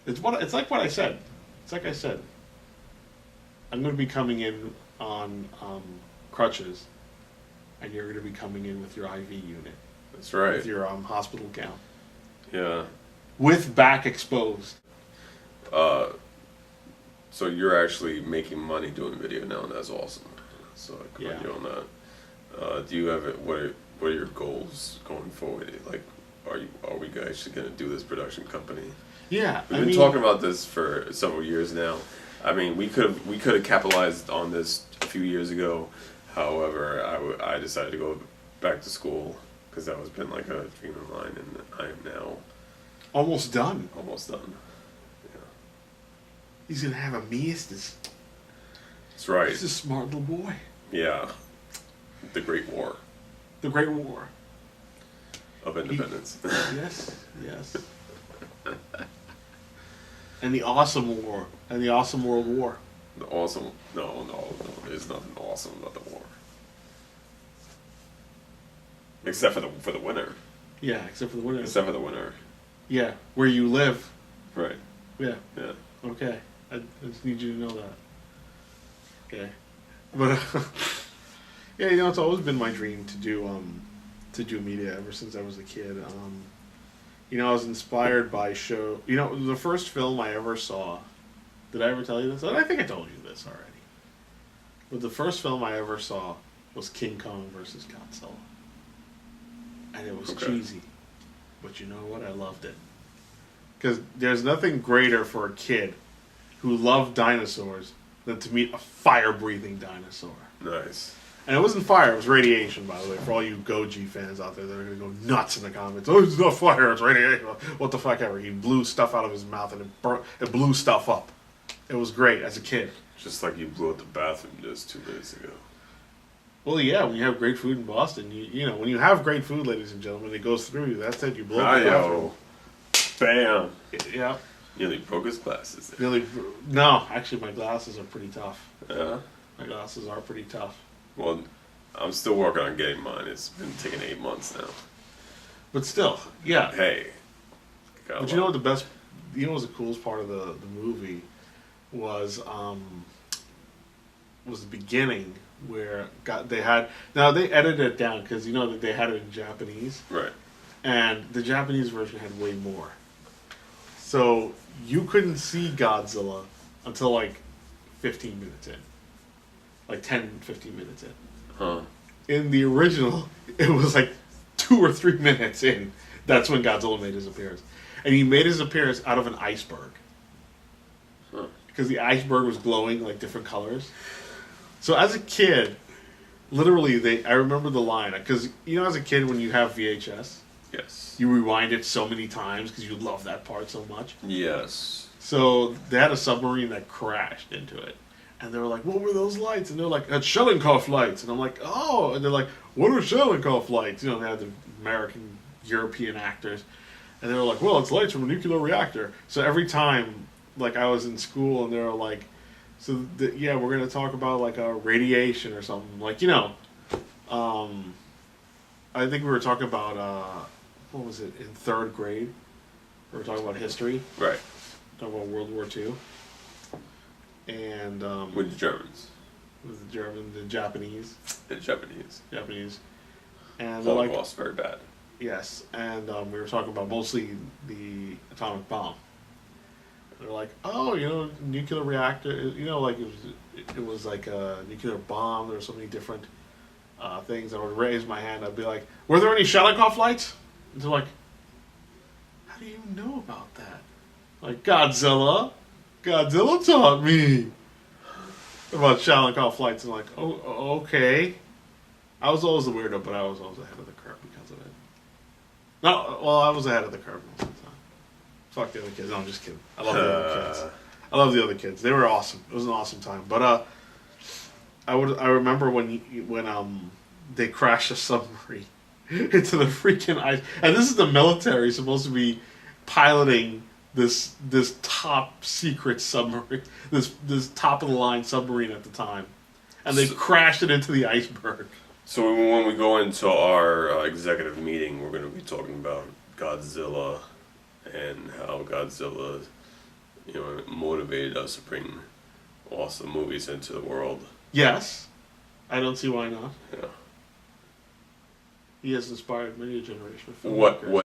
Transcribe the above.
It's like what I said. It's like I said. I'm going to be coming in on crutches, and you're going to be coming in with your IV unit. That's right. With your hospital gown. Yeah. With back exposed. So you're actually making money doing video now, and that's awesome. So I commend you on that. Do you have it? What are your goals going forward? Like, are we actually going to do this production company? Yeah, we've been talking about this for several years now. I mean, we could have capitalized on this a few years ago. However, I decided to go back to school because that was been like a dream of mine, and I am now almost done. Almost done. Yeah. He's gonna have a master's. That's right. He's a smart little boy. Yeah. The Great War. The Great War of Independence. Yes. And the awesome war. And the awesome World War. The awesome... No. There's nothing awesome about the war. Except for the winner. Yeah, except for the winner. Except for the winner. Yeah, where you live. Right. Yeah. Yeah. Okay. I just need you to know that. Okay. But, yeah, it's always been my dream to do media ever since I was a kid. I was inspired by the first film I ever saw. Did I ever tell you this? I think I told you this already. But the first film I ever saw was King Kong versus Godzilla. And it was cheesy. But you know what? I loved it. Because there's nothing greater for a kid who loved dinosaurs than to meet a fire-breathing dinosaur. Nice. And it wasn't fire, it was radiation, by the way, for all you Goji fans out there that are going to go nuts in the comments. Oh, it's not fire, it's radiation. What the fuck ever. He blew stuff out of his mouth and it blew stuff up. It was great as a kid. Just like you blew up the bathroom just 2 minutes ago. Well, yeah, when you have great food in Boston, when you have great food, ladies and gentlemen, it goes through you. That's it, you blow up the bathroom. Bam. Yeah. Nearly broke his glasses. No, actually, my glasses are pretty tough. Yeah? My glasses are pretty tough. Well, I'm still working on getting mine. It's been taking 8 months now. But still, yeah. Hey. But you know what the coolest part of the movie was the beginning where they edited it down because that they had it in Japanese. Right. And the Japanese version had way more. So you couldn't see Godzilla until like 15 minutes in. Like 10, 15 minutes in. Huh. In the original, it was like 2 or 3 minutes in. That's when Godzilla made his appearance. And he made his appearance out of an iceberg. Huh. Because the iceberg was glowing like different colors. So as a kid, literally, I remember the line. Because, as a kid, when you have VHS... Yes. You rewind it so many times because you love that part so much. Yes. So they had a submarine that crashed into it. And they were like, what were those lights? And they're like, that's Cherenkov lights. And I'm like, oh. And they're like, what are Cherenkov lights? They had the American, European actors. And they were like, well, it's lights from a nuclear reactor. So every time, like, I was in school and they were like, we're going to talk about, like, radiation or something. Like, I think we were talking about, what was it, in 3rd grade? We were talking about history. Right. Talking about World War II. And, with the Germans. With the Japanese. The Japanese. And Holocaust, very bad. Yes. And we were talking about mostly the atomic bomb. They're like, oh, nuclear reactor, it was like a nuclear bomb. There were so many different things. I would raise my hand. I'd be like, were there any Cherenkov lights? And they're like, how do you know about that? Like, Godzilla taught me about Cherenkov lights. And I'm like, oh, okay. I was always the weirdo, but I was always ahead of the curve because of it. I was ahead of the curve most of the time. Fuck the other kids. No, I'm just kidding. I love the other kids. They were awesome. It was an awesome time. But I remember when they crashed a submarine into the freaking ice, and this is the military supposed to be piloting this top secret submarine, this top of the line submarine at the time, and they crashed it into the iceberg. So when we go into our executive meeting, we're going to be talking about Godzilla and how Godzilla you know, motivated us to bring awesome movies into the world. Yes, I don't see why not. Yeah. He has inspired many a generation of What filmmakers.